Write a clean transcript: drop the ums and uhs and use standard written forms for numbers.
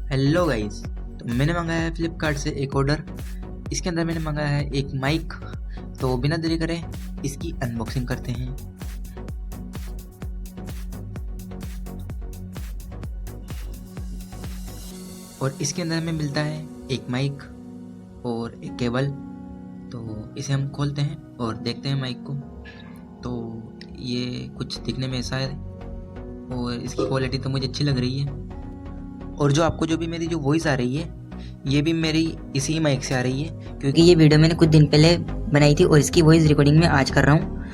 Hello guys. तो मैंने मंगाया है फ्लिपकार्ट से एक ऑर्डर। इसके अंदर मैंने मंगाया है एक माइक। तो बिना देरी करें इसकी अनबॉक्सिंग करते हैं। और इसके अंदर हमें मिलता है एक माइक और एक केबल। तो इसे हम खोलते हैं और देखते हैं माइक को। तो ये कुछ दिखने में ऐसा है और इसकी क्वालिटी तो मुझे अच्छी लग रही है। और जो आपको जो भी मेरी जो वॉइस आ रही है ये भी मेरी इसी माइक से आ रही है, क्योंकि क्योंकि ये वीडियो मैंने कुछ दिन पहले बनाई थी और इसकी वॉइस रिकॉर्डिंग मैं आज कर रहा हूँ।